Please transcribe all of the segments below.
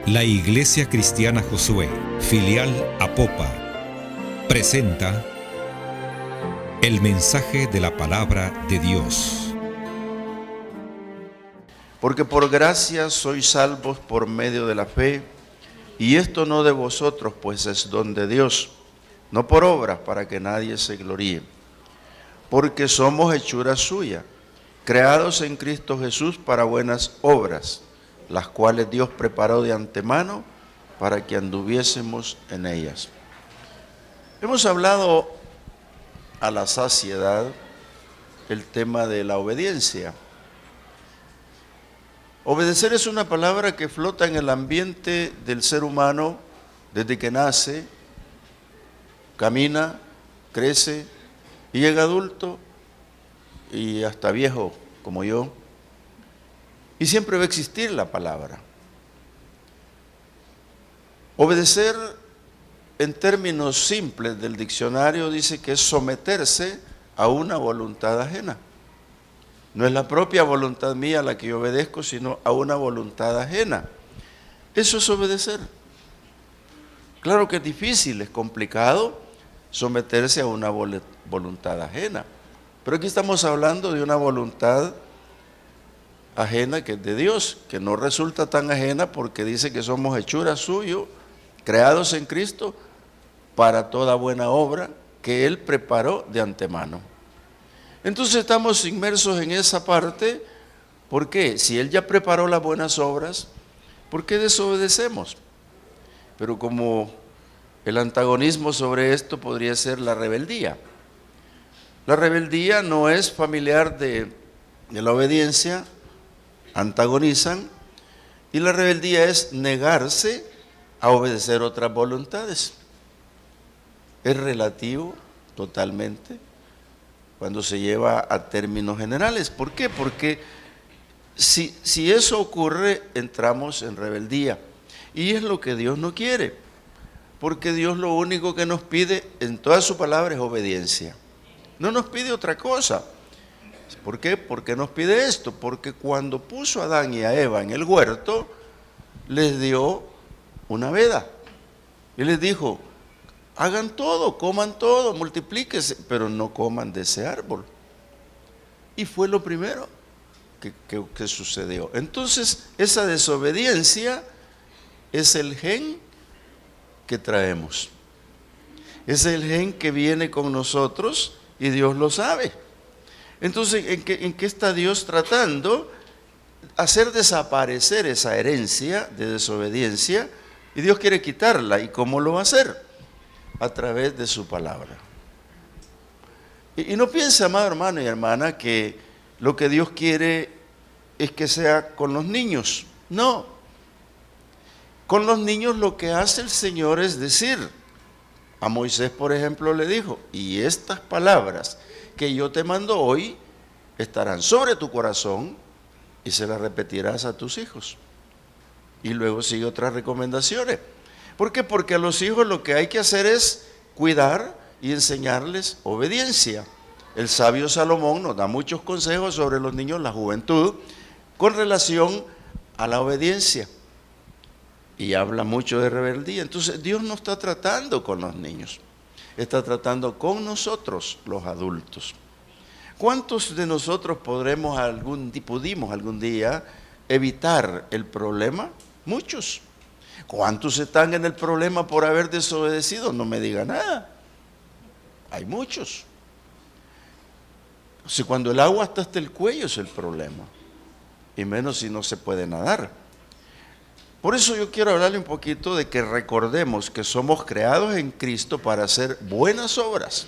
La Iglesia Cristiana Josué, filial Apopa, presenta el mensaje de la palabra de Dios. Porque por gracia sois salvos por medio de la fe, y esto no de vosotros, pues es don de Dios, no por obras para que nadie se gloríe. Porque somos hechura suya, creados en Cristo Jesús para buenas obras, las cuales Dios preparó de antemano para que anduviésemos en ellas. Hemos hablado a la saciedad el tema de la obediencia. Obedecer es una palabra que flota en el ambiente del ser humano desde que nace, camina, crece y llega adulto y hasta viejo como yo. Y siempre va a existir la palabra. Obedecer, en términos simples del diccionario, dice que es someterse a una voluntad ajena. No es la propia voluntad mía la que yo obedezco, sino a una voluntad ajena. Eso es obedecer. Claro que es difícil, es complicado someterse a una voluntad ajena. Pero aquí estamos hablando de una voluntad ajena que es de Dios, que no resulta tan ajena porque dice que somos hechura suya, creados en Cristo para toda buena obra que Él preparó de antemano. Entonces estamos inmersos en esa parte. ¿Por qué? Si Él ya preparó las buenas obras, ¿por qué desobedecemos? Pero como el antagonismo sobre esto podría ser la rebeldía. La rebeldía no es familiar de la obediencia, antagonizan, y la rebeldía es negarse a obedecer otras voluntades. Es relativo totalmente cuando se lleva a términos generales. ¿Por qué? Porque si eso ocurre, entramos en rebeldía. Y es lo que Dios no quiere. Porque Dios lo único que nos pide en toda su palabra es obediencia. No nos pide otra cosa. ¿Por qué? ¿Por qué nos pide esto? Porque cuando puso a Adán y a Eva en el huerto, les dio una veda. Y les dijo: hagan todo, coman todo, multiplíquense, pero no coman de ese árbol. Y fue lo primero que sucedió. Entonces, esa desobediencia es el gen que traemos. Es el gen que viene con nosotros y Dios lo sabe. Entonces, ¿en qué está Dios tratando? Hacer desaparecer esa herencia de desobediencia, y Dios quiere quitarla. ¿Y cómo lo va a hacer? A través de su palabra. Y no piense, amado hermano y hermana, que lo que Dios quiere es que sea con los niños. No. Con los niños lo que hace el Señor es decir, a Moisés, por ejemplo, le dijo: y estas palabras que yo te mando hoy estarán sobre tu corazón y se las repetirás a tus hijos. Y luego sigue otras recomendaciones. ¿Por qué? Porque a los hijos lo que hay que hacer es cuidar y enseñarles obediencia. El sabio Salomón nos da muchos consejos sobre los niños, la juventud, con relación a la obediencia. Y habla mucho de rebeldía. Entonces Dios no está tratando con los niños, está tratando con nosotros, los adultos. ¿Cuántos de nosotros pudimos algún día evitar el problema? Muchos. ¿Cuántos están en el problema por haber desobedecido? No me diga nada. Hay muchos. Si cuando el agua está hasta el cuello es el problema, y menos si no se puede nadar. Por eso yo quiero hablarle un poquito de que recordemos que somos creados en Cristo para hacer buenas obras,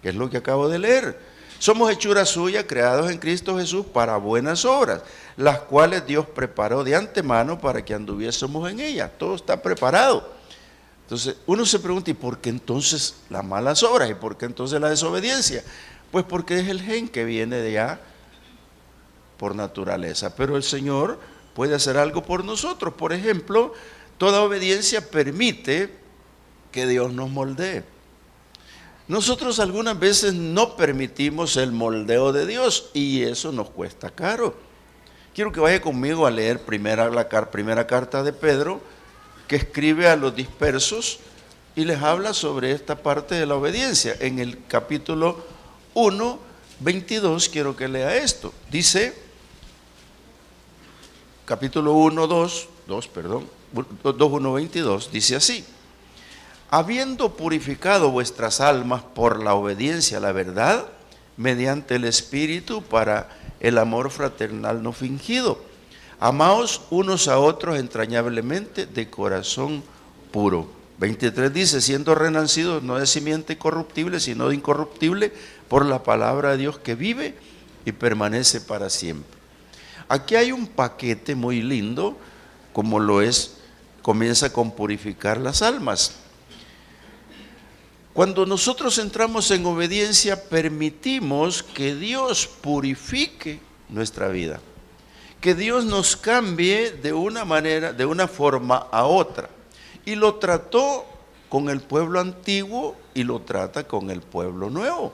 que es lo que acabo de leer. Somos hechura suya, creados en Cristo Jesús para buenas obras, las cuales Dios preparó de antemano para que anduviésemos en ellas. Todo está preparado. Entonces uno se pregunta: ¿y por qué entonces las malas obras? ¿Y por qué entonces la desobediencia? Pues porque es el gen que viene de allá por naturaleza. Pero el Señor puede hacer algo por nosotros. Por ejemplo, toda obediencia permite que Dios nos moldee. Nosotros algunas veces no permitimos el moldeo de Dios y eso nos cuesta caro. Quiero que vaya conmigo a leer la primera carta de Pedro, que escribe a los dispersos y les habla sobre esta parte de la obediencia. En el capítulo 1, 22, quiero que lea esto. Dice, capítulo 1, 2, 1, 22, dice así: habiendo purificado vuestras almas por la obediencia a la verdad, mediante el Espíritu para el amor fraternal no fingido, amaos unos a otros entrañablemente de corazón puro. 23 dice, siendo renacidos no de simiente corruptible, sino de incorruptible, por la palabra de Dios que vive y permanece para siempre. Aquí hay un paquete muy lindo, como lo es, comienza con purificar las almas. Cuando nosotros entramos en obediencia, permitimos que Dios purifique nuestra vida, que Dios nos cambie de una manera, de una forma a otra. Y lo trató con el pueblo antiguo y lo trata con el pueblo nuevo.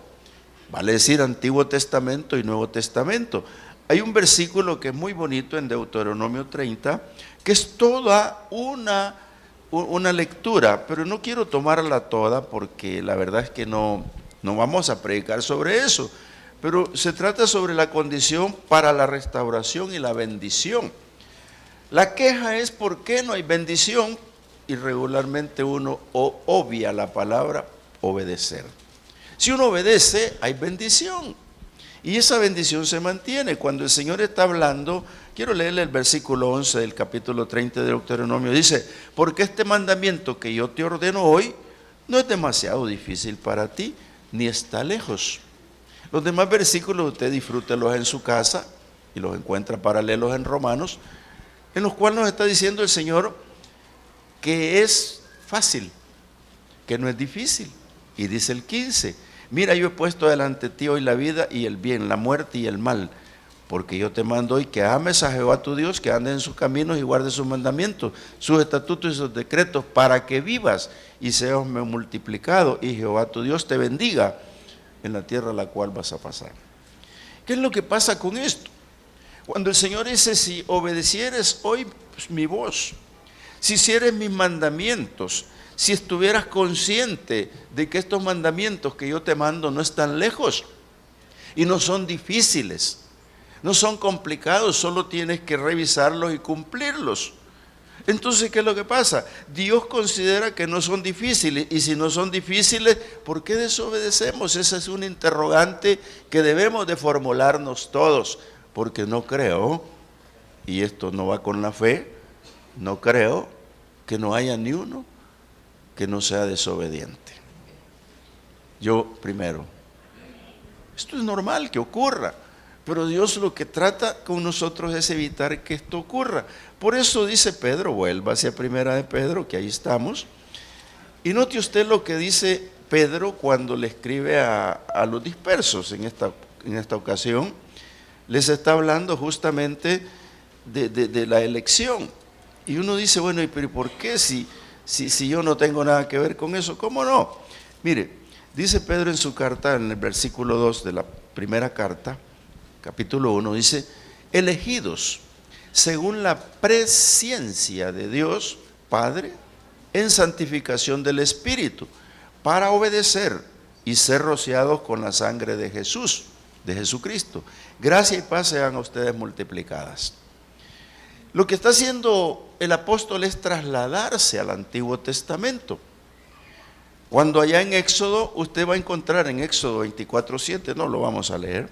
Vale decir Antiguo Testamento y Nuevo Testamento. Hay un versículo que es muy bonito en Deuteronomio 30, que es toda una lectura, pero no quiero tomarla toda porque la verdad es que no vamos a predicar sobre eso, pero se trata sobre la condición para la restauración y la bendición. La queja es ¿por qué no hay bendición? Y regularmente uno obvia la palabra obedecer. Si uno obedece, hay bendición. Y esa bendición se mantiene. Cuando el Señor está hablando, quiero leerle el versículo 11 del capítulo 30 de Deuteronomio. Dice, porque este mandamiento que yo te ordeno hoy no es demasiado difícil para ti, ni está lejos. Los demás versículos usted disfrútelos en su casa y los encuentra paralelos en Romanos, en los cuales nos está diciendo el Señor que es fácil, que no es difícil. Y dice el 15, mira, yo he puesto delante de ti hoy la vida y el bien, la muerte y el mal, porque yo te mando hoy que ames a Jehová tu Dios, que andes en sus caminos y guardes sus mandamientos, sus estatutos y sus decretos, para que vivas y seas multiplicado, y Jehová tu Dios te bendiga en la tierra a la cual vas a pasar. ¿Qué es lo que pasa con esto? Cuando el Señor dice, si obedecieres hoy mi voz, si hicieres mis mandamientos, si estuvieras consciente de que estos mandamientos que yo te mando no están lejos y no son difíciles, no son complicados, solo tienes que revisarlos y cumplirlos. Entonces, ¿qué es lo que pasa? Dios considera que no son difíciles, y si no son difíciles, ¿por qué desobedecemos? Esa es una interrogante que debemos de formularnos todos, porque no creo, y esto no va con la fe, no creo que no haya ni uno que no sea desobediente. Yo primero, esto es normal que ocurra, pero Dios lo que trata con nosotros es evitar que esto ocurra. Por eso dice Pedro, vuelva hacia primera de Pedro, que ahí estamos, y note usted lo que dice Pedro cuando le escribe a los dispersos en esta ocasión. Les está hablando justamente de la elección. Y uno dice, bueno, ¿pero por qué si yo no tengo nada que ver con eso? ¿Cómo no? Mire, dice Pedro en su carta, en el versículo 2 de la primera carta, capítulo 1, dice, elegidos según la presciencia de Dios, Padre, en santificación del Espíritu, para obedecer y ser rociados con la sangre de Jesús, de Jesucristo. Gracia y paz sean a ustedes multiplicadas. Lo que está haciendo el apóstol es trasladarse al Antiguo Testamento. Cuando allá en Éxodo, usted va a encontrar en Éxodo 24:7, no lo vamos a leer,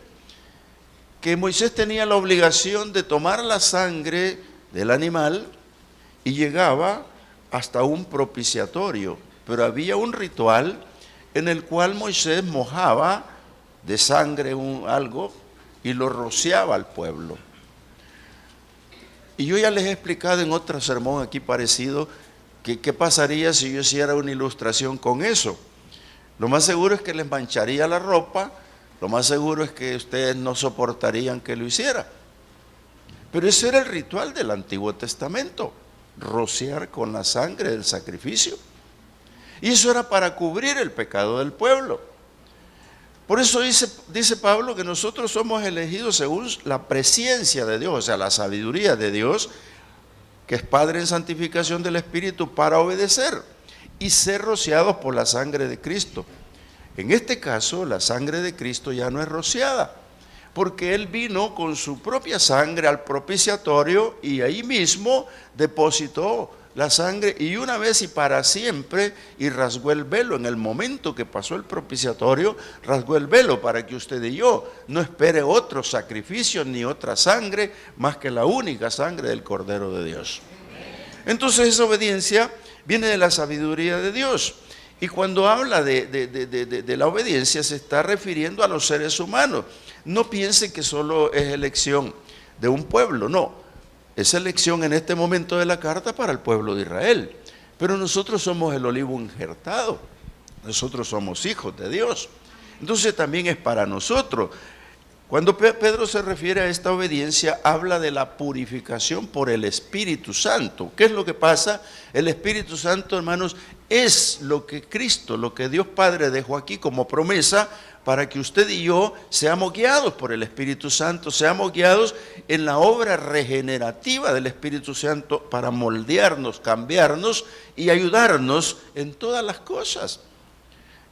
que Moisés tenía la obligación de tomar la sangre del animal y llegaba hasta un propiciatorio, pero había un ritual en el cual Moisés mojaba de sangre algo y lo rociaba al pueblo. Y yo ya les he explicado en otro sermón aquí parecido que qué pasaría si yo hiciera una ilustración con eso. Lo más seguro es que les mancharía la ropa, lo más seguro es que ustedes no soportarían que lo hiciera. Pero ese era el ritual del Antiguo Testamento, rociar con la sangre del sacrificio. Y eso era para cubrir el pecado del pueblo. Por eso dice Pablo que nosotros somos elegidos según la presciencia de Dios, o sea, la sabiduría de Dios, que es Padre en santificación del Espíritu, para obedecer y ser rociados por la sangre de Cristo. En este caso, la sangre de Cristo ya no es rociada, porque Él vino con su propia sangre al propiciatorio y ahí mismo depositó la sangre, y una vez y para siempre, y rasgó el velo. En el momento que pasó el propiciatorio, rasgó el velo para que usted y yo no espere otro sacrificio ni otra sangre más que la única sangre del Cordero de Dios. Entonces esa obediencia viene de la sabiduría de Dios. Y cuando habla de la obediencia, se está refiriendo a los seres humanos. No piense que solo es elección de un pueblo, no. Es elección en este momento de la carta para el pueblo de Israel. Pero nosotros somos el olivo injertado. Nosotros somos hijos de Dios. Entonces también es para nosotros. Cuando Pedro se refiere a esta obediencia, habla de la purificación por el Espíritu Santo. ¿Qué es lo que pasa? El Espíritu Santo, hermanos, es lo que Cristo, lo que Dios Padre dejó aquí como promesa para que usted y yo seamos guiados por el Espíritu Santo, seamos guiados en la obra regenerativa del Espíritu Santo para moldearnos, cambiarnos y ayudarnos en todas las cosas.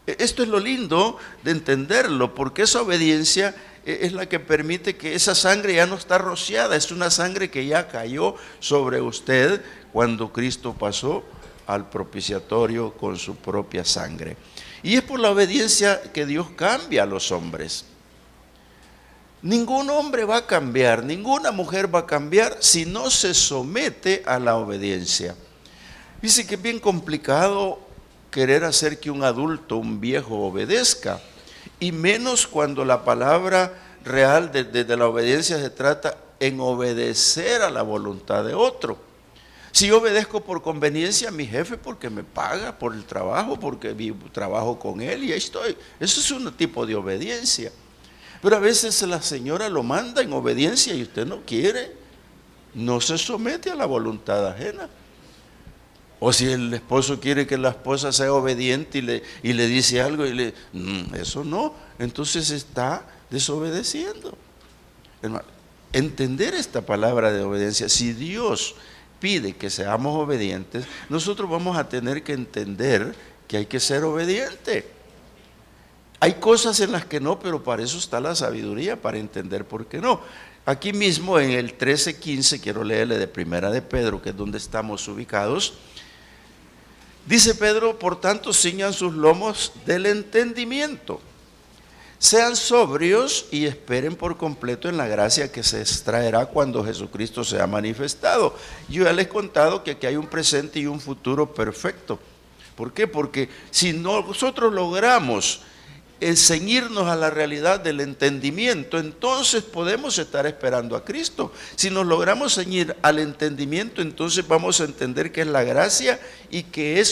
Esto es lo lindo de entenderlo, porque esa obediencia es la que permite que esa sangre ya no está rociada, es una sangre que ya cayó sobre usted cuando Cristo pasó al propiciatorio con su propia sangre. Y es por la obediencia que Dios cambia a los hombres. Ningún hombre va a cambiar, ninguna mujer va a cambiar si no se somete a la obediencia. Dice que es bien complicado querer hacer que un adulto, un viejo, obedezca, y menos cuando la palabra real de la obediencia se trata en obedecer a la voluntad de otro. Si yo obedezco por conveniencia a mi jefe porque me paga por el trabajo, porque trabajo con él y ahí estoy, eso es un tipo de obediencia. Pero a veces la señora lo manda en obediencia y usted no quiere, no se somete a la voluntad ajena. O si el esposo quiere que la esposa sea obediente y le dice algo eso no, entonces está desobedeciendo. Hermano, entender esta palabra de obediencia, si Dios pide que seamos obedientes, nosotros vamos a tener que entender que hay que ser obediente. Hay cosas en las que no, pero para eso está la sabiduría, para entender por qué no. Aquí mismo en el 13:15, quiero leerle de Primera de Pedro, que es donde estamos ubicados. Dice Pedro: por tanto, ciñan sus lomos del entendimiento. Sean sobrios y esperen por completo en la gracia que se extraerá cuando Jesucristo sea manifestado. Yo ya les he contado que aquí hay un presente y un futuro perfecto. ¿Por qué? Porque si nosotros logramos ceñirnos a la realidad del entendimiento, entonces podemos estar esperando a Cristo. Si nos logramos ceñir al entendimiento, entonces vamos a entender qué es la gracia y qué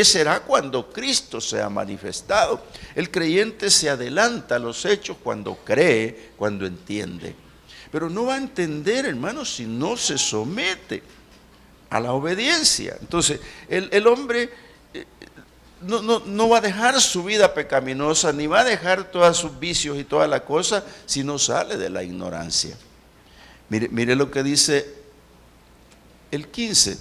será cuando Cristo sea manifestado. El creyente se adelanta a los hechos cuando cree, cuando entiende. Pero no va a entender, hermanos, si no se somete a la obediencia. Entonces, el hombre no va a dejar su vida pecaminosa, ni va a dejar todos sus vicios y toda la cosa, si no sale de la ignorancia. Mire lo que dice el 15.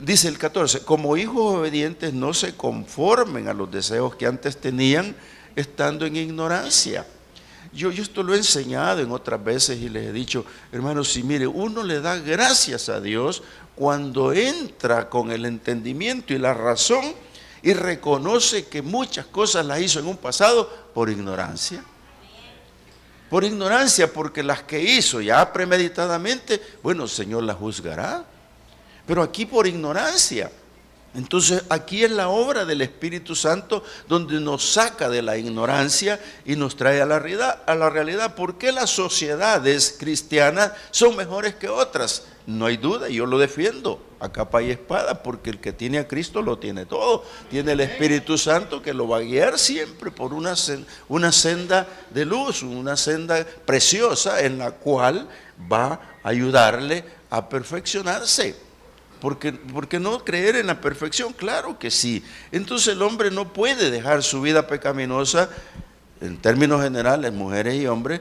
Dice el 14, como hijos obedientes no se conformen a los deseos que antes tenían estando en ignorancia. Yo esto lo he enseñado en otras veces y les he dicho, hermanos, si mire, uno le da gracias a Dios cuando entra con el entendimiento y la razón y reconoce que muchas cosas las hizo en un pasado por ignorancia. Por ignorancia, porque las que hizo ya premeditadamente, bueno, el Señor las juzgará. Pero aquí por ignorancia. Entonces aquí es la obra del Espíritu Santo donde nos saca de la ignorancia y nos trae a la realidad. ¿Por qué las sociedades cristianas son mejores que otras? No hay duda, yo lo defiendo a capa y espada, porque el que tiene a Cristo lo tiene todo. Tiene el Espíritu Santo que lo va a guiar siempre por una senda de luz, una senda preciosa en la cual va a ayudarle a perfeccionarse. ¿Por qué no creer en la perfección? Claro que sí. Entonces el hombre no puede dejar su vida pecaminosa, en términos generales, mujeres y hombres,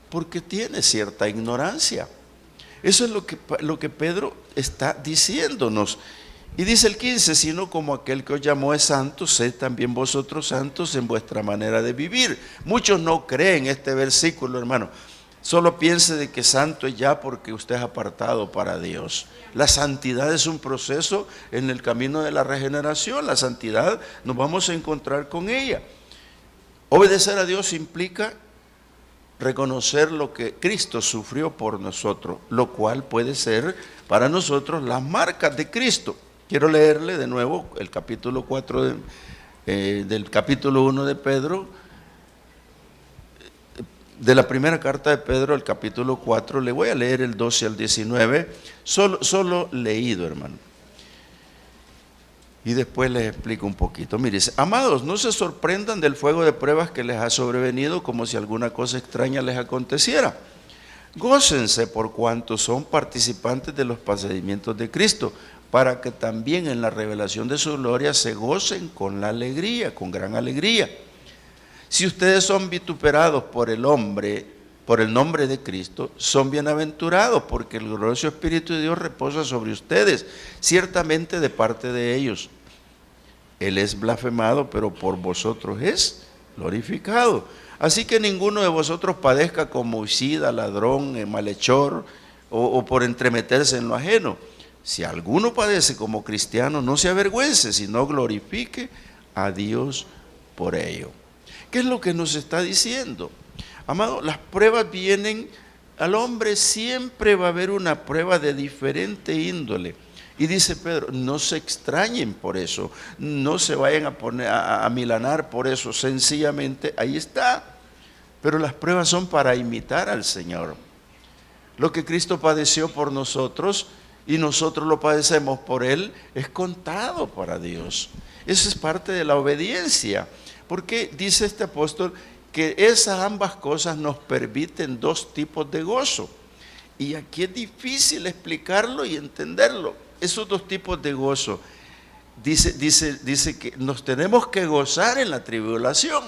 porque tiene cierta ignorancia. Eso es lo que Pedro está diciéndonos. Y dice el 15, sino como aquel que os llamó es santo, sed también vosotros santos en vuestra manera de vivir. Muchos no creen este versículo, hermano. Solo piense de que santo es ya porque usted es apartado para Dios. La santidad es un proceso en el camino de la regeneración. La santidad nos vamos a encontrar con ella. Obedecer a Dios implica reconocer lo que Cristo sufrió por nosotros, lo cual puede ser para nosotros las marcas de Cristo. Quiero leerle de nuevo el capítulo 4 del capítulo 1 de Pedro, de la primera carta de Pedro, el capítulo 4, le voy a leer el 12 al 19, solo leído, hermano. Y después les explico un poquito. Mire, dice, amados, no se sorprendan del fuego de pruebas que les ha sobrevenido como si alguna cosa extraña les aconteciera. Gócense por cuanto son participantes de los padecimientos de Cristo, para que también en la revelación de su gloria se gocen con la alegría, con gran alegría. Si ustedes son vituperados por el nombre de Cristo, son bienaventurados, porque el glorioso Espíritu de Dios reposa sobre ustedes, ciertamente de parte de ellos. Él es blasfemado, pero por vosotros es glorificado. Así que ninguno de vosotros padezca como homicida, ladrón, malhechor, o por entremeterse en lo ajeno. Si alguno padece como cristiano, no se avergüence, sino glorifique a Dios por ello. ¿Qué es lo que nos está diciendo? Amado, las pruebas vienen al hombre, siempre va a haber una prueba de diferente índole. Y dice Pedro, no se extrañen por eso, no se vayan a poner a milanar por eso, sencillamente ahí está. Pero las pruebas son para imitar al Señor. Lo que Cristo padeció por nosotros y nosotros lo padecemos por Él, es contado para Dios. Eso es parte de la obediencia. Porque dice este apóstol que esas ambas cosas nos permiten dos tipos de gozo. Y aquí es difícil explicarlo y entenderlo. Esos dos tipos de gozo. Dice que nos tenemos que gozar en la tribulación.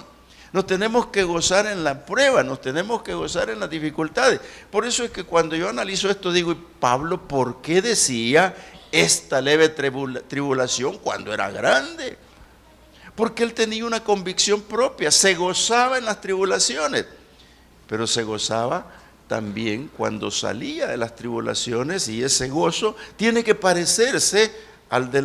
Nos tenemos que gozar en la prueba, nos tenemos que gozar en las dificultades. Por eso es que cuando yo analizo esto digo, Pablo, ¿por qué decía esta leve tribulación cuando era grande? Porque él tenía una convicción propia, se gozaba en las tribulaciones, pero se gozaba también cuando salía de las tribulaciones, y ese gozo tiene que parecerse al de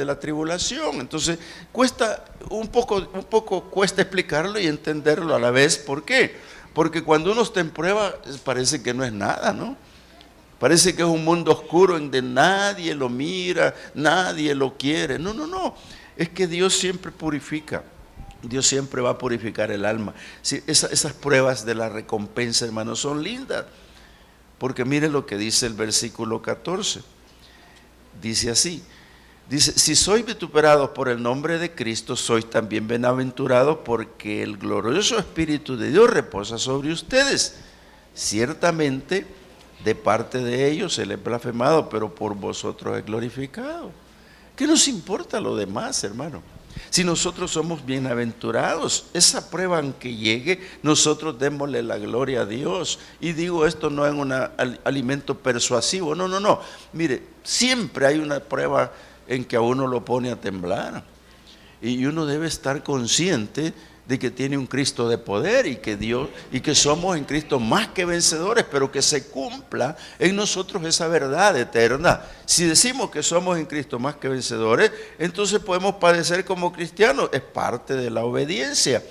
la tribulación. Entonces cuesta un poco cuesta explicarlo y entenderlo a la vez. ¿Por qué? Porque cuando uno está en prueba parece que no es nada, ¿no? Parece que es un mundo oscuro en donde nadie lo mira, nadie lo quiere. No, es que Dios siempre purifica. Dios siempre va a purificar el alma. Sí, esas pruebas de la recompensa, hermanos, son lindas. Porque mire lo que dice el versículo 14. Dice así, si sois vituperados por el nombre de Cristo, sois también bienaventurados, porque el glorioso Espíritu de Dios reposa sobre ustedes. Ciertamente, de parte de ellos Él es blasfemado, pero por vosotros es glorificado. ¿Qué nos importa lo demás, hermano? Si nosotros somos bienaventurados, esa prueba aunque llegue, nosotros démosle la gloria a Dios. Y digo esto no en un alimento persuasivo, no. Mire, siempre hay una prueba en que a uno lo pone a temblar. Y uno debe estar consciente de que tiene un Cristo de poder y que somos en Cristo más que vencedores, pero que se cumpla en nosotros esa verdad eterna. Si decimos que somos en Cristo más que vencedores, entonces podemos padecer como cristianos. Es parte de la obediencia.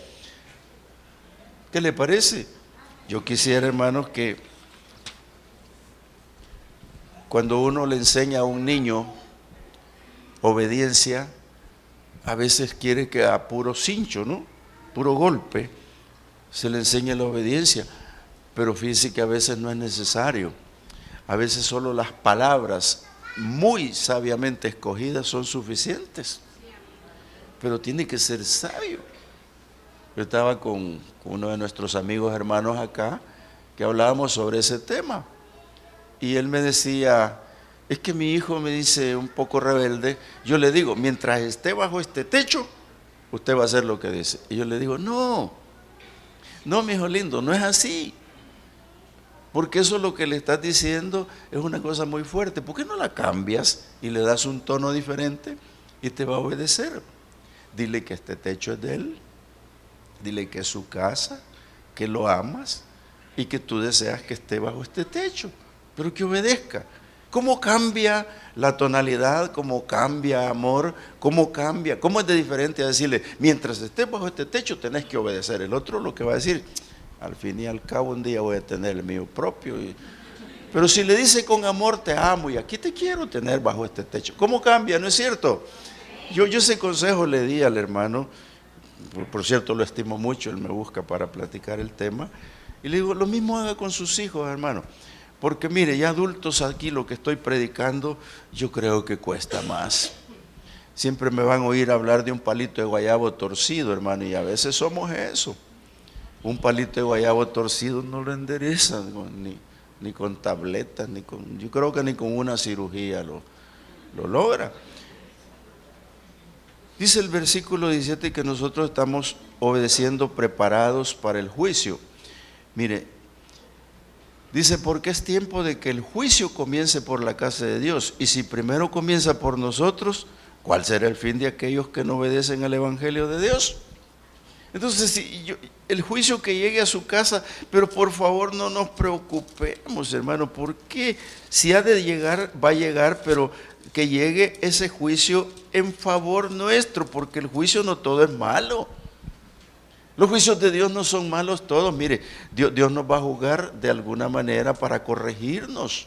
¿Qué le parece? Yo quisiera, hermanos, que cuando uno le enseña a un niño obediencia, a veces quiere que a puro cincho, ¿no? Puro golpe, se le enseña la obediencia, pero fíjense que a veces no es necesario. A veces solo las palabras muy sabiamente escogidas son suficientes, pero tiene que ser sabio. Yo estaba con uno de nuestros amigos hermanos acá, que hablábamos sobre ese tema, y él me decía, es que mi hijo me dice un poco rebelde. Yo le digo, mientras esté bajo este techo, usted va a hacer lo que dice. Y yo le digo, no, mi hijo lindo, no es así. Porque eso lo que le estás diciendo es una cosa muy fuerte. ¿Por qué no la cambias y le das un tono diferente y te va a obedecer? Dile que este techo es de él, dile que es su casa, que lo amas y que tú deseas que esté bajo este techo, pero que obedezca. ¿Cómo cambia la tonalidad? ¿Cómo cambia amor? ¿Cómo cambia? ¿Cómo es de diferente a decirle, mientras estés bajo este techo tenés que obedecer? El otro lo que va a decir, al fin y al cabo un día voy a tener el mío propio. Pero si le dice con amor, te amo y aquí te quiero tener bajo este techo, ¿cómo cambia? ¿No es cierto? Yo ese consejo le di al hermano, por cierto lo estimo mucho, él me busca para platicar el tema, y le digo, lo mismo haga con sus hijos, hermano. Porque mire, ya adultos aquí lo que estoy predicando, yo creo que cuesta más. Siempre me van a oír hablar de un palito de guayabo torcido, hermano, y a veces somos eso. Un palito de guayabo torcido no lo endereza, ni con tabletas, yo creo que ni con una cirugía lo logra. Dice el versículo 17 que nosotros estamos obedeciendo preparados para el juicio. Mire, dice, porque es tiempo de que el juicio comience por la casa de Dios. Y si primero comienza por nosotros, ¿cuál será el fin de aquellos que no obedecen al Evangelio de Dios? Entonces, el juicio que llegue a su casa, pero por favor no nos preocupemos, hermano, porque si ha de llegar, va a llegar, pero que llegue ese juicio en favor nuestro, porque el juicio no todo es malo. Los juicios de Dios no son malos todos. Mire, Dios nos va a juzgar de alguna manera para corregirnos.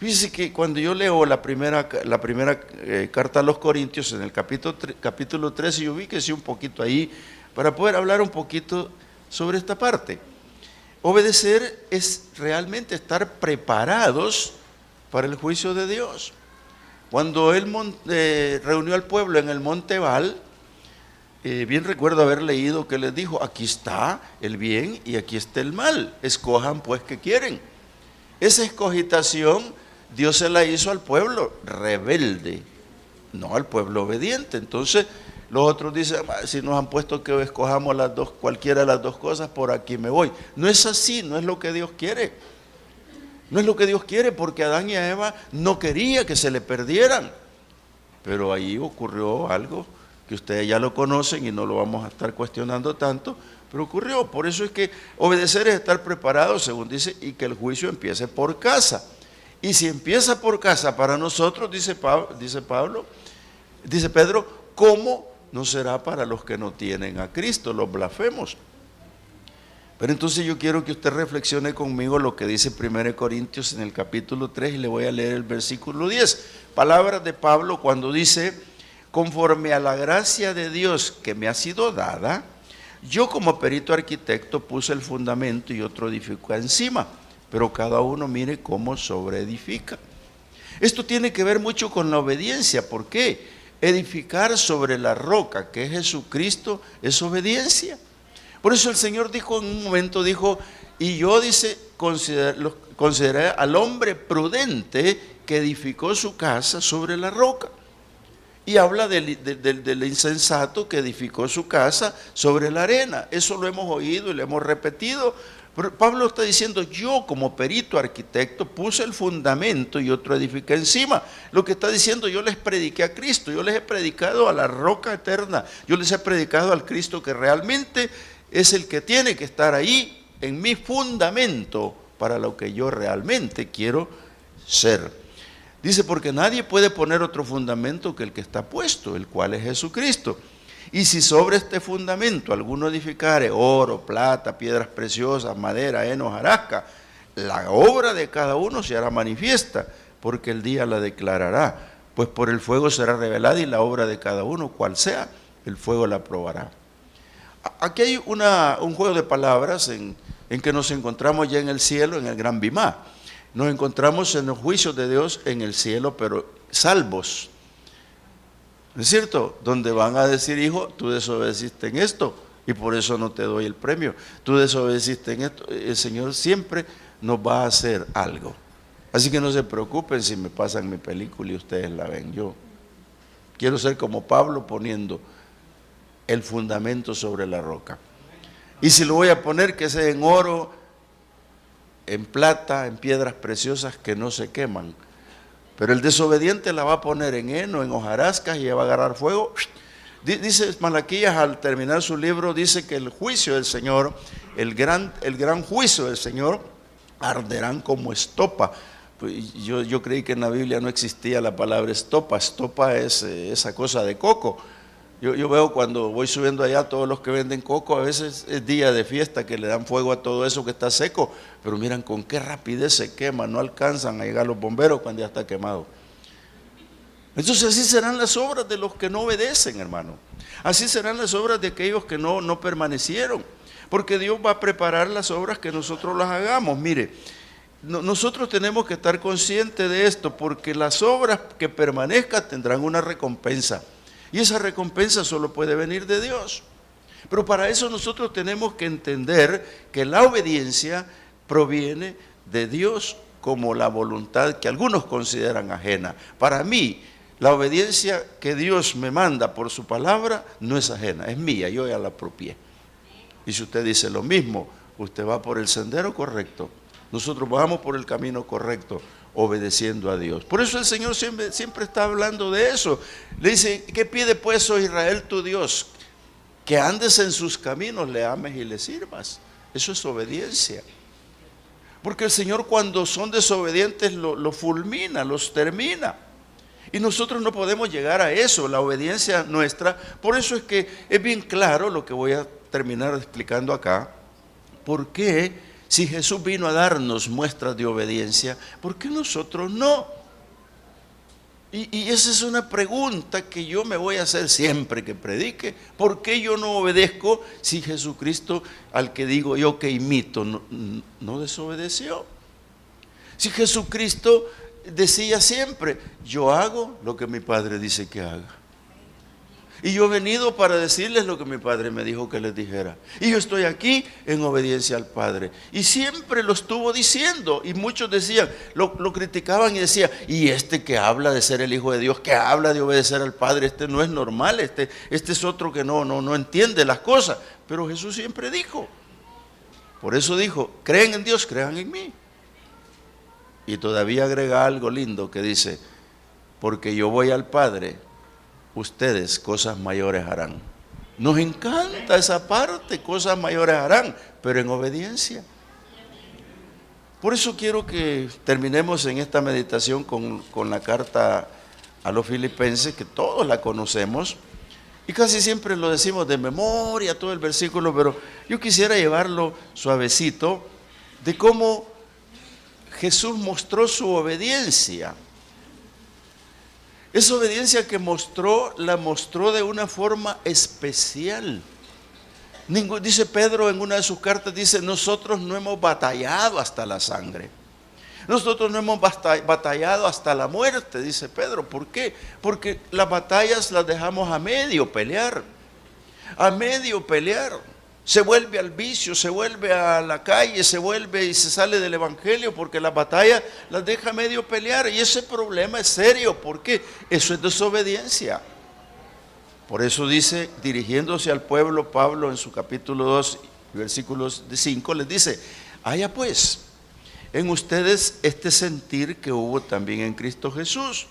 Fíjese que cuando yo leo la primera carta a los Corintios, en el capítulo 13, yo ubíquese un poquito ahí para poder hablar un poquito sobre esta parte. Obedecer es realmente estar preparados para el juicio de Dios. Cuando Él reunió al pueblo en el monte Ebal, bien recuerdo haber leído que les dijo, aquí está el bien y aquí está el mal, escojan pues qué quieren. Esa escogitación Dios se la hizo al pueblo rebelde, no al pueblo obediente. Entonces los otros dicen, si nos han puesto que escojamos las dos, cualquiera de las dos cosas, por aquí me voy. No es así, no es lo que Dios quiere. No es lo que Dios quiere, porque Adán y Eva no quería que se le perdieran. Pero ahí ocurrió algo que ustedes ya lo conocen y no lo vamos a estar cuestionando tanto, pero ocurrió. Por eso es que obedecer es estar preparado, según dice, y que el juicio empiece por casa. Y si empieza por casa para nosotros, dice Pedro, ¿cómo no será para los que no tienen a Cristo, los blasfemos? Pero entonces yo quiero que usted reflexione conmigo lo que dice 1 Corintios en el capítulo 3 y le voy a leer el versículo 10. Palabras de Pablo cuando dice, conforme a la gracia de Dios que me ha sido dada, yo como perito arquitecto puse el fundamento y otro edificó encima, pero cada uno mire cómo sobreedifica. Esto tiene que ver mucho con la obediencia. ¿Por qué? Edificar sobre la roca que es Jesucristo es obediencia. Por eso el Señor dijo en un momento, y yo, dice, consideré al hombre prudente que edificó su casa sobre la roca. Y habla del insensato que edificó su casa sobre la arena. Eso lo hemos oído y lo hemos repetido. Pero Pablo está diciendo, yo como perito arquitecto puse el fundamento y otro edifiqué encima. Lo que está diciendo, yo les prediqué a Cristo, yo les he predicado a la roca eterna, yo les he predicado al Cristo que realmente es el que tiene que estar ahí en mi fundamento para lo que yo realmente quiero ser. Dice, porque nadie puede poner otro fundamento que el que está puesto, el cual es Jesucristo. Y si sobre este fundamento alguno edificare oro, plata, piedras preciosas, madera, heno, hojarasca, la obra de cada uno se hará manifiesta, porque el día la declarará. Pues por el fuego será revelada y la obra de cada uno, cual sea, el fuego la probará. Aquí hay un juego de palabras en que nos encontramos ya en el cielo, en el gran Bimá. Nos encontramos en los juicios de Dios en el cielo, pero salvos. ¿No es cierto? Donde van a decir, hijo, tú desobedeciste en esto y por eso no te doy el premio. Tú desobedeciste en esto. El Señor siempre nos va a hacer algo. Así que no se preocupen si me pasan mi película y ustedes la ven. Yo quiero ser como Pablo poniendo el fundamento sobre la roca. Y si lo voy a poner, que sea en oro, en plata, en piedras preciosas que no se queman. Pero el desobediente la va a poner en heno, en hojarascas y va a agarrar fuego. Dice Malaquías al terminar su libro, dice que el juicio del Señor, el gran juicio del Señor, arderán como estopa. Yo creí que en la Biblia no existía la palabra estopa. Estopa es esa cosa de coco. Yo veo cuando voy subiendo allá, todos los que venden coco, a veces es día de fiesta que le dan fuego a todo eso que está seco, pero miran con qué rapidez se quema, no alcanzan a llegar los bomberos cuando ya está quemado. Entonces así serán las obras de los que no obedecen, hermano. Así serán las obras de aquellos que no permanecieron, porque Dios va a preparar las obras que nosotros las hagamos. Mire, nosotros tenemos que estar conscientes de esto, porque las obras que permanezcan tendrán una recompensa. Y esa recompensa solo puede venir de Dios. Pero para eso nosotros tenemos que entender que la obediencia proviene de Dios como la voluntad que algunos consideran ajena. Para mí, la obediencia que Dios me manda por su palabra no es ajena, es mía, yo ya la apropié. Y si usted dice lo mismo, usted va por el sendero correcto. Nosotros vamos por el camino correcto, obedeciendo a Dios. Por eso el Señor siempre está hablando de eso. Le dice, ¿qué pide pues, oh Israel, tu Dios? Que andes en sus caminos, le ames y le sirvas. Eso es obediencia. Porque el Señor, cuando son desobedientes, lo fulmina, los termina. Y nosotros no podemos llegar a eso, la obediencia nuestra. Por eso es que es bien claro lo que voy a terminar explicando acá. ¿Por qué? Si Jesús vino a darnos muestras de obediencia, ¿por qué nosotros no? Y esa es una pregunta que yo me voy a hacer siempre que predique. ¿Por qué yo no obedezco si Jesucristo, al que digo yo que imito, no desobedeció? Si Jesucristo decía siempre, yo hago lo que mi Padre dice que haga. Y yo he venido para decirles lo que mi Padre me dijo que les dijera. Y yo estoy aquí en obediencia al Padre. Y siempre lo estuvo diciendo. Y muchos decían, lo criticaban y decían, y este que habla de ser el Hijo de Dios, que habla de obedecer al Padre, este no es normal, este es otro que no entiende las cosas. Pero Jesús siempre dijo. Por eso dijo, creen en Dios, crean en mí. Y todavía agrega algo lindo que dice, porque yo voy al Padre, ustedes cosas mayores harán. Nos encanta esa parte, cosas mayores harán, pero en obediencia. Por eso quiero que terminemos en esta meditación con la carta a los Filipenses, que todos la conocemos, y casi siempre lo decimos de memoria, todo el versículo, pero yo quisiera llevarlo suavecito, de cómo Jesús mostró su obediencia. Esa obediencia que mostró, la mostró de una forma especial. Dice Pedro en una de sus cartas, dice, nosotros no hemos batallado hasta la sangre. Nosotros no hemos batallado hasta la muerte, dice Pedro. ¿Por qué? Porque las batallas las dejamos a medio pelear. A medio pelear. Se vuelve al vicio, se vuelve a la calle, se vuelve y se sale del evangelio porque la batalla las deja a medio pelear. Y ese problema es serio, porque eso es desobediencia. Por eso dice, dirigiéndose al pueblo, Pablo en su capítulo 2, versículos 5, les dice, haya pues en ustedes este sentir que hubo también en Cristo Jesús.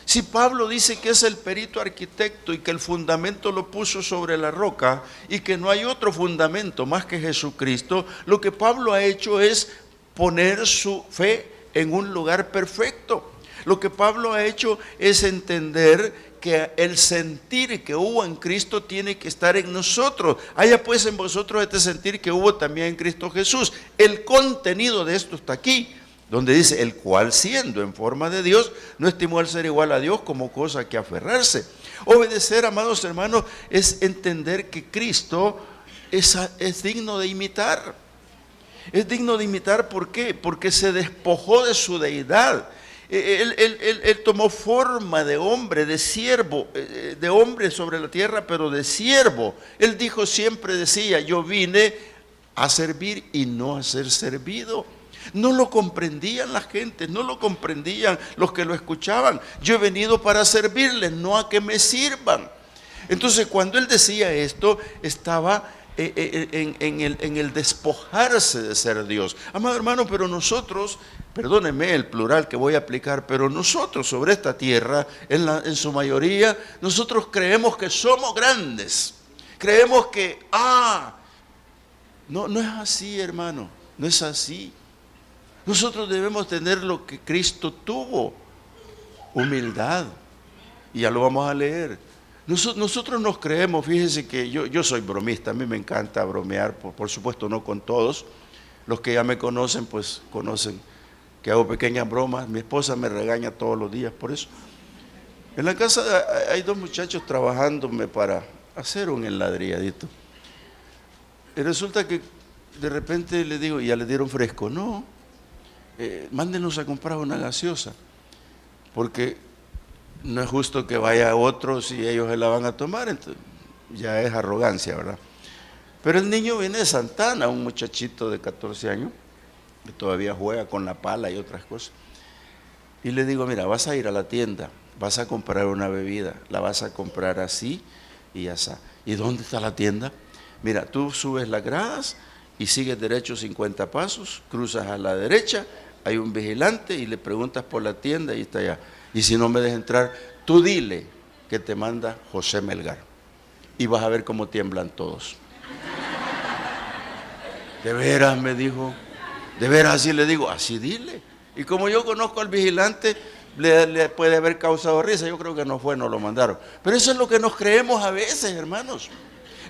Si Pablo dice que es el perito arquitecto y que el fundamento lo puso sobre la roca y que no hay otro fundamento más que Jesucristo, lo que Pablo ha hecho es poner su fe en un lugar perfecto. Lo que Pablo ha hecho es entender que el sentir que hubo en Cristo tiene que estar en nosotros. Haya pues en vosotros este sentir que hubo también en Cristo Jesús. El contenido de esto está aquí, donde dice, el cual siendo en forma de Dios, no estimó al ser igual a Dios como cosa que aferrarse. Obedecer, amados hermanos, es entender que Cristo es digno de imitar. Es digno de imitar, ¿por qué? Porque se despojó de su deidad. Él tomó forma de hombre, de siervo, de hombre sobre la tierra, pero de siervo. Él dijo, siempre decía, yo vine a servir y no a ser servido. No lo comprendían la gente, no lo comprendían los que lo escuchaban. Yo he venido para servirles, no a que me sirvan. Entonces, cuando él decía esto, estaba en el despojarse de ser Dios. Amado hermano, pero nosotros, perdónenme el plural que voy a aplicar, pero nosotros sobre esta tierra, en su mayoría, nosotros creemos que somos grandes. Creemos que, no es así, hermano, no es así. Nosotros debemos tener lo que Cristo tuvo, humildad. Y ya lo vamos a leer. Nosotros nos creemos, fíjense que yo soy bromista, a mí me encanta bromear, por supuesto no con todos. Los que ya me conocen, pues conocen que hago pequeñas bromas. Mi esposa me regaña todos los días por eso. En la casa hay dos muchachos trabajándome para hacer un enladrilladito. Y resulta que de repente le digo, ¿ya le dieron fresco? No, mándenos a comprar una gaseosa, porque no es justo que vaya otro si ellos se la van a tomar, entonces ya es arrogancia, ¿verdad? Pero el niño viene de Santana, un muchachito de 14 años, que todavía juega con la pala y otras cosas. Y le digo, mira, vas a ir a la tienda, vas a comprar una bebida, la vas a comprar así y así. ¿Y dónde está la tienda? Mira, tú subes las gradas y sigues derecho 50 pasos, cruzas a la derecha, hay un vigilante y le preguntas por la tienda y está allá. Y si no me dejas entrar, tú dile que te manda José Melgar. Y vas a ver cómo tiemblan todos. De veras, me dijo. De veras, así le digo, así dile. Y como yo conozco al vigilante, le puede haber causado risa. Yo creo que no fue, no lo mandaron. Pero eso es lo que nos creemos a veces, hermanos.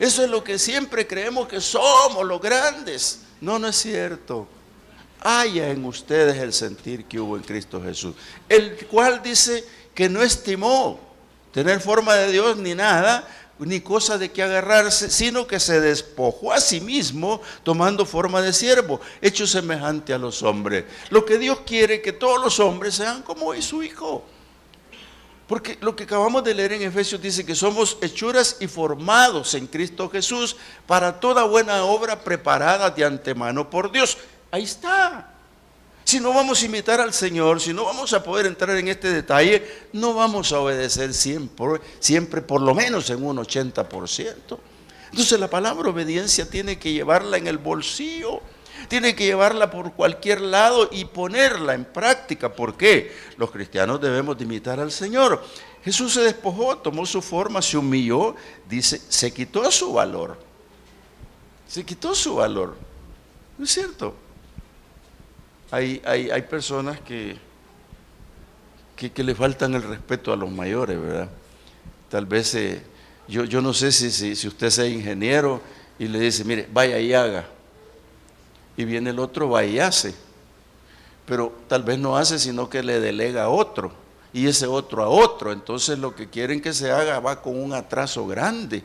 Eso es lo que siempre creemos que somos los grandes. No, no es cierto. Haya en ustedes el sentir que hubo en Cristo Jesús, el cual dice que no estimó tener forma de Dios ni nada, ni cosa de que agarrarse, sino que se despojó a sí mismo, tomando forma de siervo, hecho semejante a los hombres. Lo que Dios quiere que todos los hombres sean como es su Hijo. Porque lo que acabamos de leer en Efesios dice que somos hechuras y formados en Cristo Jesús para toda buena obra preparada de antemano por Dios. Ahí está. Si no vamos a imitar al Señor, si no vamos a poder entrar en este detalle, no vamos a obedecer siempre por lo menos en un 80%. Entonces la palabra obediencia tiene que llevarla en el bolsillo, tiene que llevarla por cualquier lado y ponerla en práctica. ¿Por qué? Los cristianos debemos de imitar al Señor. Jesús se despojó, tomó su forma, se humilló, dice, se quitó su valor. Se quitó su valor. ¿No es cierto? Hay personas que le faltan el respeto a los mayores, ¿verdad? Tal vez, yo no sé si usted sea ingeniero y le dice, mire, vaya y haga. Y viene el otro, va y hace. Pero tal vez no hace, sino que le delega a otro. Y ese otro a otro. Entonces lo que quieren que se haga va con un atraso grande.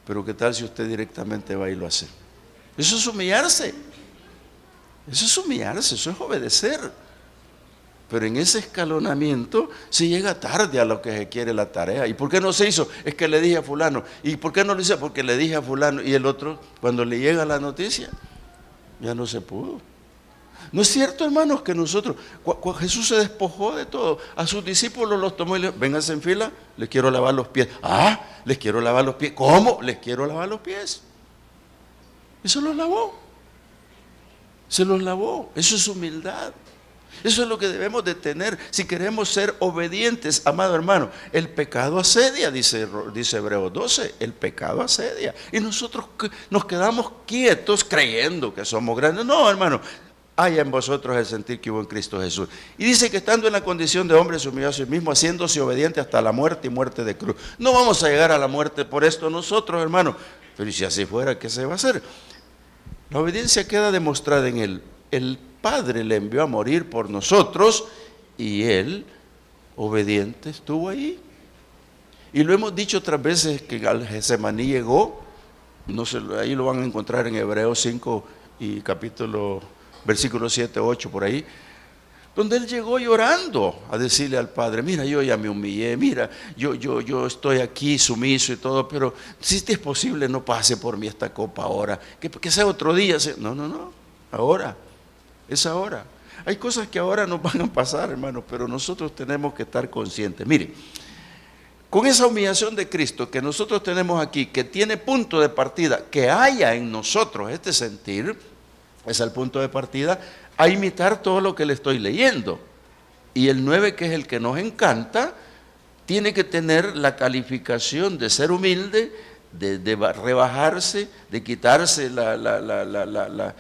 Pero ¿qué tal si usted directamente va y lo hace? Eso es humillarse. Eso es humillarse, eso es obedecer. Pero en ese escalonamiento se llega tarde a lo que se quiere la tarea. ¿Y por qué no se hizo? Es que le dije a fulano. ¿Y por qué no lo hice? Porque le dije a fulano. Y el otro, cuando le llega la noticia, ya no se pudo. ¿No es cierto, hermanos, que nosotros, Jesús se despojó de todo? A sus discípulos los tomó y le dijo, vénganse en fila, les quiero lavar los pies. Les quiero lavar los pies. ¿Cómo? Les quiero lavar los pies. Eso los lavó. Se los lavó. Eso es humildad. Eso es lo que debemos de tener si queremos ser obedientes, amado hermano. El pecado asedia, dice Hebreos 12, el pecado asedia. Y nosotros nos quedamos quietos creyendo que somos grandes. No, hermano, haya en vosotros el sentir que hubo en Cristo Jesús. Y dice que estando en la condición de hombre se humilló a sí mismo, haciéndose obediente hasta la muerte y muerte de cruz. No vamos a llegar a la muerte por esto nosotros, hermano. Pero si así fuera, ¿qué se va a hacer? La obediencia queda demostrada en él. El Padre le envió a morir por nosotros y él, obediente, estuvo ahí. Y lo hemos dicho otras veces que al Getsemaní llegó, no sé, ahí lo van a encontrar en Hebreos 5 y versículo 7, 8 por ahí, donde él llegó llorando a decirle al Padre, mira, yo ya me humillé, mira, yo estoy aquí sumiso y todo, pero si es posible no pase por mí esta copa ahora, que sea otro día. No, ahora, es ahora. Hay cosas que ahora nos van a pasar, hermano, pero nosotros tenemos que estar conscientes. Mire, Con esa humillación de Cristo que nosotros tenemos aquí, que tiene punto de partida, que haya en nosotros este sentir, es el punto de partida a imitar todo lo que le estoy leyendo. Y el 9, que es el que nos encanta, tiene que tener la calificación de ser humilde, de rebajarse, de quitarse las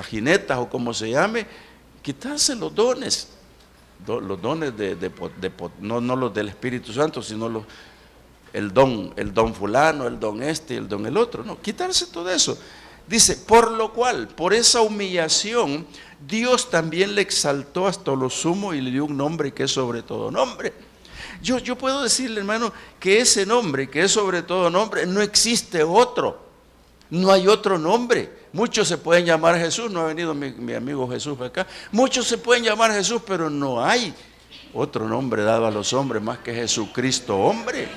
jinetas o como se llame, quitarse los dones no los del Espíritu Santo, sino el don fulano, el don este, el don el otro, no, quitarse todo eso. Dice, por lo cual, por esa humillación, Dios también le exaltó hasta lo sumo y le dio un nombre que es sobre todo nombre. Yo puedo decirle, hermano, que ese nombre, que es sobre todo nombre, no existe otro. No hay otro nombre. Muchos se pueden llamar Jesús, no ha venido mi amigo Jesús acá. Muchos se pueden llamar Jesús, pero no hay otro nombre dado a los hombres más que Jesucristo, hombre.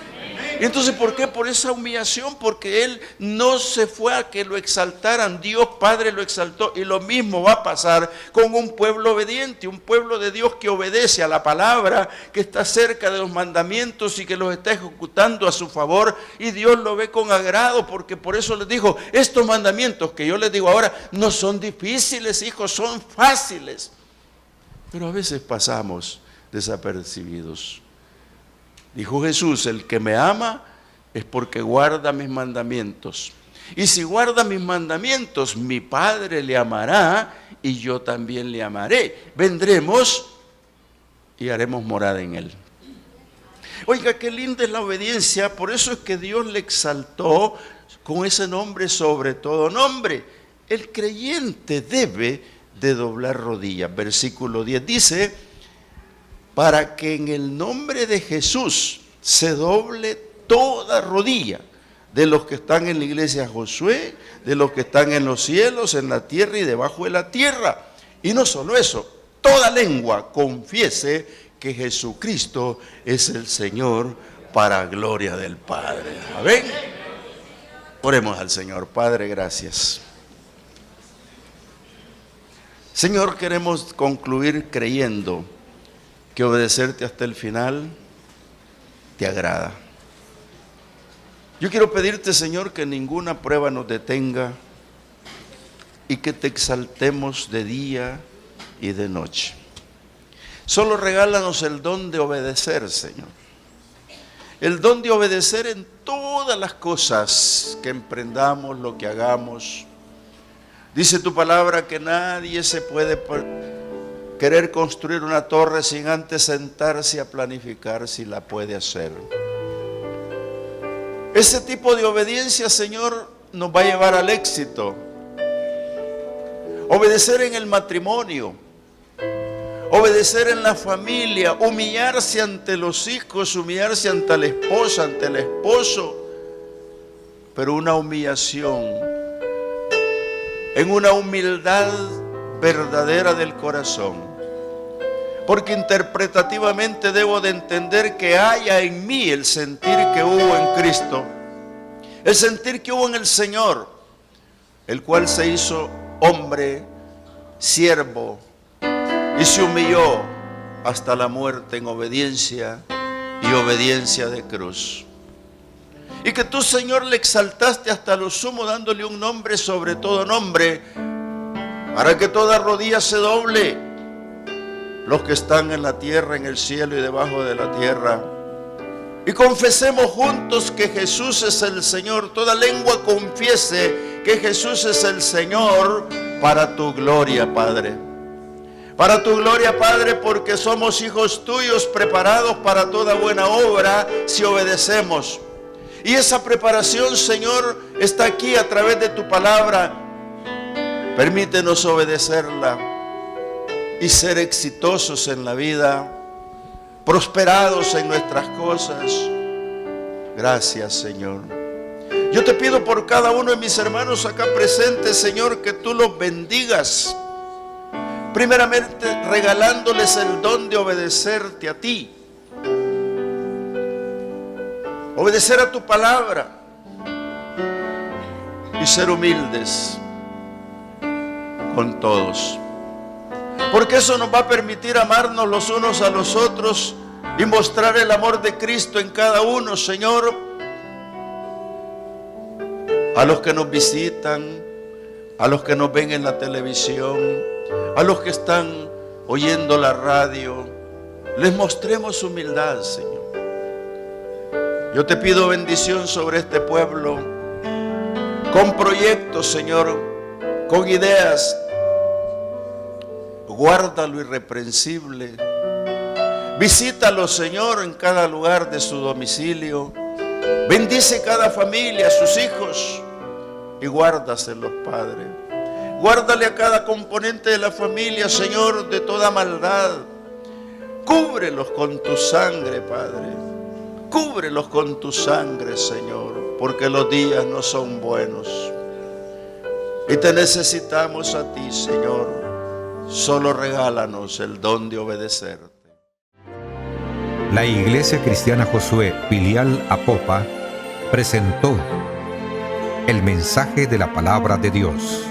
Y entonces, ¿por qué? Por esa humillación, porque Él no se fue a que lo exaltaran, Dios Padre lo exaltó, y lo mismo va a pasar con un pueblo obediente, un pueblo de Dios que obedece a la palabra, que está cerca de los mandamientos y que los está ejecutando a su favor, y Dios lo ve con agrado, porque por eso les dijo, estos mandamientos que yo les digo ahora no son difíciles, hijos, son fáciles, pero a veces pasamos desapercibidos. Dijo Jesús, el que me ama es porque guarda mis mandamientos. Y si guarda mis mandamientos, mi Padre le amará y yo también le amaré. Vendremos y haremos morada en él. Oiga, qué linda es la obediencia. Por eso es que Dios le exaltó con ese nombre sobre todo nombre. El creyente debe de doblar rodillas. Versículo 10 dice, para que en el nombre de Jesús se doble toda rodilla de los que están en la iglesia Josué, de los que están en los cielos, en la tierra y debajo de la tierra. Y no solo eso, toda lengua confiese que Jesucristo es el Señor para gloria del Padre. ¿Amén? Oremos al Señor. Padre, gracias. Señor, queremos concluir creyendo que obedecerte hasta el final te agrada. Yo quiero pedirte, Señor, que ninguna prueba nos detenga y que te exaltemos de día y de noche. Solo regálanos el don de obedecer, Señor. El don de obedecer en todas las cosas que emprendamos, lo que hagamos. Dice tu palabra que nadie se puede querer construir una torre sin antes sentarse a planificar si la puede hacer. Ese tipo de obediencia, Señor, nos va a llevar al éxito. Obedecer en el matrimonio, obedecer en la familia, humillarse ante los hijos, humillarse ante la esposa, ante el esposo, pero una humillación, en una humildad verdadera del corazón. Porque interpretativamente debo de entender que haya en mí el sentir que hubo en Cristo, el sentir que hubo en el Señor, el cual se hizo hombre, siervo, y se humilló hasta la muerte en obediencia y obediencia de cruz. Y que tú, Señor, le exaltaste hasta lo sumo, dándole un nombre sobre todo nombre, para que toda rodilla se doble, los que están en la tierra, en el cielo y debajo de la tierra, y confesemos juntos que Jesús es el Señor. Toda lengua confiese que Jesús es el Señor, para tu gloria, Padre. Para tu gloria, Padre, porque somos hijos tuyos, preparados para toda buena obra si obedecemos. Y esa preparación, Señor, está aquí a través de tu palabra. Permítenos obedecerla y ser exitosos en la vida, prosperados en nuestras cosas. Gracias, Señor. Yo te pido por cada uno de mis hermanos acá presentes, Señor, que tú los bendigas. Primeramente, regalándoles el don de obedecerte a ti. Obedecer a tu palabra y ser humildes con todos. Porque eso nos va a permitir amarnos los unos a los otros y mostrar el amor de Cristo en cada uno, Señor. A los que nos visitan, a los que nos ven en la televisión, a los que están oyendo la radio, les mostremos humildad, Señor. Yo te pido bendición sobre este pueblo, con proyectos, Señor, con ideas. Guarda lo irreprensible. Visítalo, Señor, en cada lugar de su domicilio. Bendice cada familia, a sus hijos, y guárdaselos, Padre. Guárdale a cada componente de la familia, Señor, de toda maldad. Cúbrelos con tu sangre, Padre. Cúbrelos con tu sangre, Señor, porque los días no son buenos. Y te necesitamos a ti, Señor. Solo regálanos el don de obedecerte. La Iglesia Cristiana Josué, filial Apopa, presentó el mensaje de la palabra de Dios.